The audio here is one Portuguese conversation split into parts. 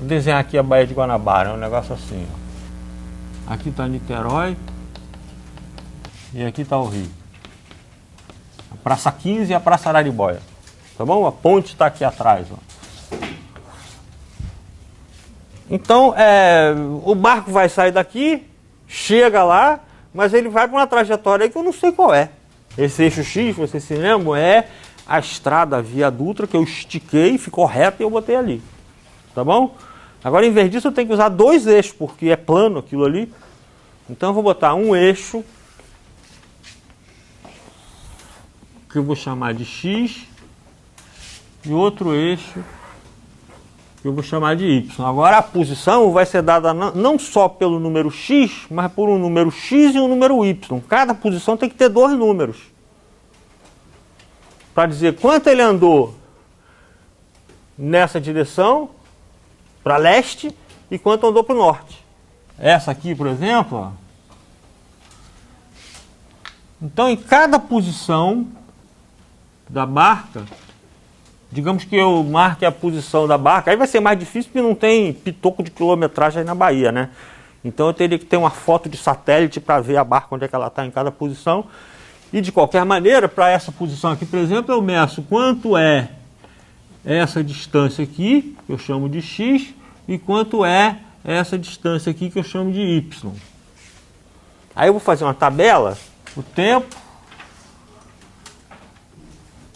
Vou desenhar aqui a Baía de Guanabara, é um negócio assim, ó. Aqui está Niterói e aqui está o Rio. A Praça 15 e a Praça Araribóia. Tá bom? A ponte está aqui atrás, ó. Então, o barco vai sair daqui, chega lá, mas ele vai para uma trajetória aí que eu não sei qual é. Esse eixo X, vocês se lembram, é a estrada Via Dutra que eu estiquei, ficou reto e eu botei ali. Tá bom? Agora, em vez disso, eu tenho que usar dois eixos, porque é plano aquilo ali. Então, eu vou botar um eixo, que eu vou chamar de X, e outro eixo, que eu vou chamar de Y. Agora, a posição vai ser dada não só pelo número X, mas por um número X e um número Y. Cada posição tem que ter dois números. Para dizer quanto ele andou nessa direção, para leste, e quanto andou para o norte. Essa aqui, por exemplo, ó. Então, em cada posição da barca, digamos que eu marque a posição da barca, aí vai ser mais difícil porque não tem pitoco de quilometragem aí na Bahia, né? Então eu teria que ter uma foto de satélite para ver a barca, onde é que ela está em cada posição. E de qualquer maneira, para essa posição aqui, por exemplo, eu meço quanto é essa distância aqui, que eu chamo de X, e quanto é essa distância aqui, que eu chamo de Y. Aí eu vou fazer uma tabela, o tempo.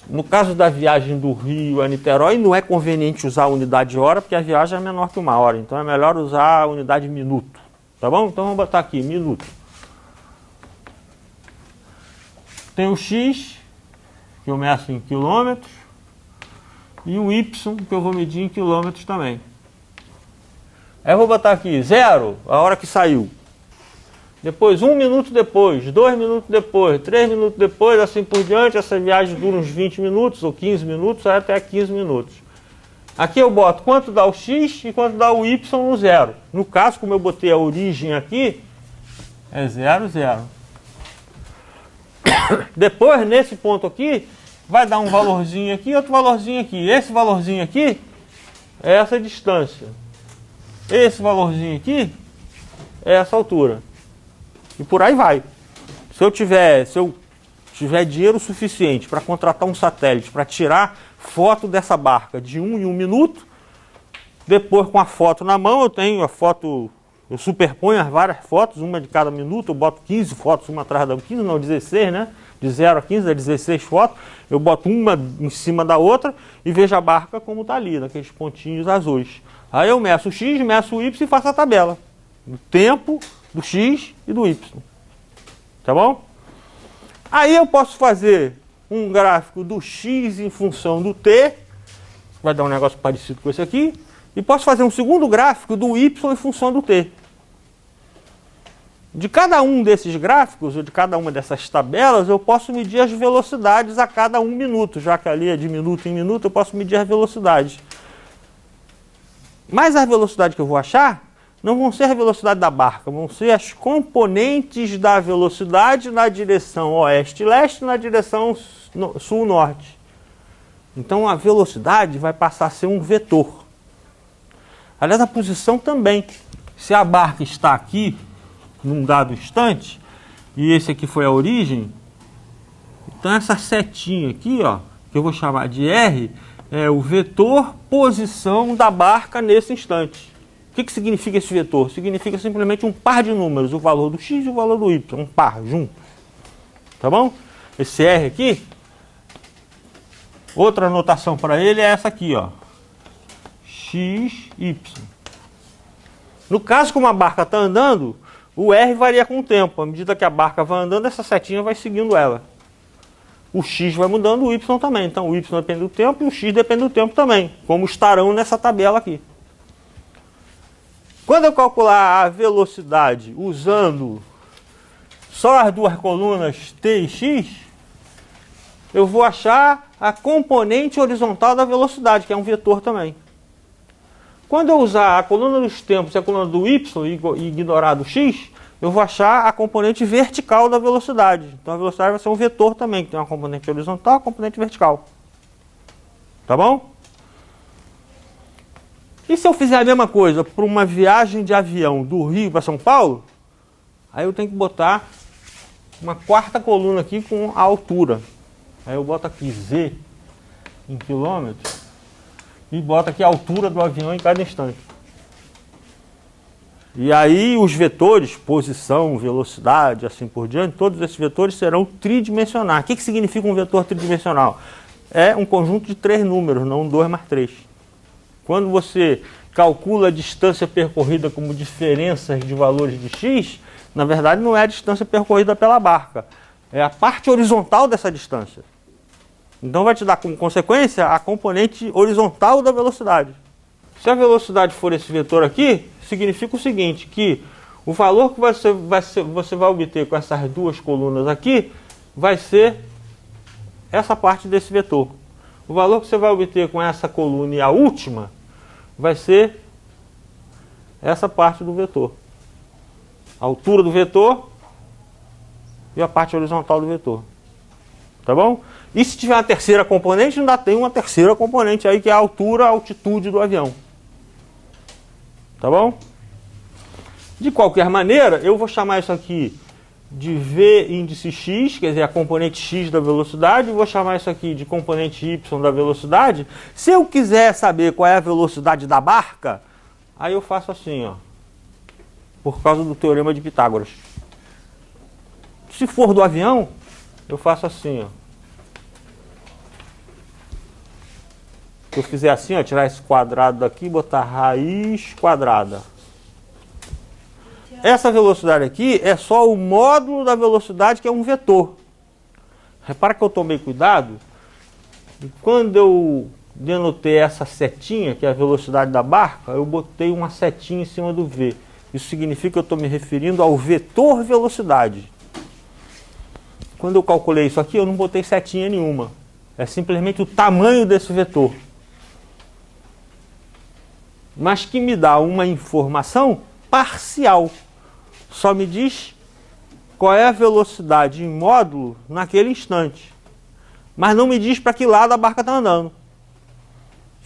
No caso da viagem do Rio a Niterói, não é conveniente usar a unidade de hora, porque a viagem é menor que uma hora. Então é melhor usar a unidade de minuto. Tá bom? Então vamos botar aqui, minuto. Tem o X, que eu meço em quilômetros, e o Y, que eu vou medir em quilômetros também. Aí eu vou botar aqui 0, a hora que saiu. Depois 1 minuto depois, 2 minutos depois, 3 minutos depois, assim por diante. Essa viagem dura uns 20 minutos ou 15 minutos, até 15 minutos. Aqui eu boto quanto dá o X e quanto dá o Y no 0. No caso, como eu botei a origem aqui, é 0, 0. Depois, nesse ponto aqui, vai dar um valorzinho aqui e outro valorzinho aqui. Esse valorzinho aqui é essa distância. Esse valorzinho aqui é essa altura. E por aí vai. Se eu tiver dinheiro suficiente para contratar um satélite para tirar foto dessa barca de 1 em 1 minuto, depois com a foto na mão, eu tenho a foto, eu superponho as várias fotos, uma de cada minuto, eu boto 15 fotos, uma atrás da 15, não, 16, né? De 0 a 15, é 16 fotos, eu boto uma em cima da outra e vejo a barca como está ali, naqueles pontinhos azuis. Aí eu meço o X, meço o Y e faço a tabela. O tempo do X e do Y. Tá bom? Aí eu posso fazer um gráfico do X em função do T, vai dar um negócio parecido com esse aqui, e posso fazer um segundo gráfico do Y em função do T. De cada um desses gráficos, ou de cada uma dessas tabelas, eu posso medir as velocidades a cada 1 minuto, já que ali é de minuto em minuto, eu posso medir as velocidades. Mas a velocidade que eu vou achar não vão ser a velocidade da barca, vão ser as componentes da velocidade na direção oeste-leste e na direção sul-norte. Então a velocidade vai passar a ser um vetor. Aliás, a posição também. Se a barca está aqui, num dado instante, e esse aqui foi a origem, então essa setinha aqui, ó, que eu vou chamar de R, é o vetor posição da barca nesse instante. O que significa esse vetor? Significa simplesmente um par de números, o valor do X e o valor do Y, um par, juntos. Tá bom? Esse R aqui, outra anotação para ele é essa aqui, ó. X, Y. No caso, como a barca está andando, o R varia com o tempo. À medida que a barca vai andando, essa setinha vai seguindo ela. O X vai mudando, o Y também. Então o Y depende do tempo e o X depende do tempo também, como estarão nessa tabela aqui. Quando eu calcular a velocidade usando só as duas colunas T e X, eu vou achar a componente horizontal da velocidade, que é um vetor também. Quando eu usar a coluna dos tempos e a coluna do Y e ignorar do X, eu vou achar a componente vertical da velocidade. Então a velocidade vai ser um vetor também, que tem uma componente horizontal e uma componente vertical. Tá bom? E se eu fizer a mesma coisa para uma viagem de avião do Rio para São Paulo, aí eu tenho que botar uma quarta coluna aqui com a altura. Aí eu boto aqui Z em quilômetros e boto aqui a altura do avião em cada instante. E aí os vetores, posição, velocidade, assim por diante, todos esses vetores serão tridimensionais. O que significa um vetor tridimensional? É um conjunto de 3 números, não 2 mais 3. Quando você calcula a distância percorrida como diferenças de valores de x, na verdade não é a distância percorrida pela barca, é a parte horizontal dessa distância. Então vai te dar como consequência a componente horizontal da velocidade. Se a velocidade for esse vetor aqui, significa o seguinte, que o valor que você vai obter com essas duas colunas aqui vai ser essa parte desse vetor. O valor que você vai obter com essa coluna e a última vai ser essa parte do vetor. A altura do vetor e a parte horizontal do vetor. Tá bom? E se tiver uma terceira componente, ainda tem uma terceira componente aí, que é a altura, a altitude do avião. Tá bom? De qualquer maneira, eu vou chamar isso aqui de V índice x, quer dizer, a componente x da velocidade, e vou chamar isso aqui de componente y da velocidade. Se eu quiser saber qual é a velocidade da barca, aí eu faço assim, ó, por causa do teorema de Pitágoras. Se for do avião, eu faço assim, ó. Se eu fizer assim, ó, tirar esse quadrado daqui e botar raiz quadrada. Essa velocidade aqui é só o módulo da velocidade, que é um vetor. Repara que eu tomei cuidado. E quando eu denotei essa setinha, que é a velocidade da barca, eu botei uma setinha em cima do V. Isso significa que eu estou me referindo ao vetor velocidade. Quando eu calculei isso aqui, eu não botei setinha nenhuma. É simplesmente o tamanho desse vetor. Mas que me dá uma informação parcial. Só me diz qual é a velocidade em módulo naquele instante. Mas não me diz para que lado a barca está andando.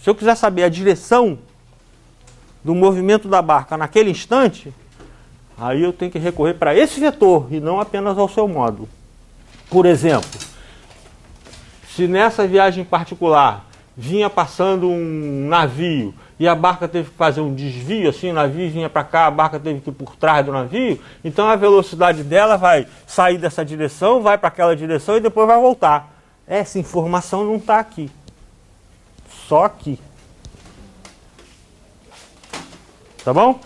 Se eu quiser saber a direção do movimento da barca naquele instante, aí eu tenho que recorrer para esse vetor e não apenas ao seu módulo. Por exemplo, se nessa viagem particular vinha passando um navio e a barca teve que fazer um desvio, assim, o navio vinha para cá, a barca teve que ir por trás do navio, então a velocidade dela vai sair dessa direção, vai para aquela direção e depois vai voltar. Essa informação não está aqui. Só aqui. Tá bom?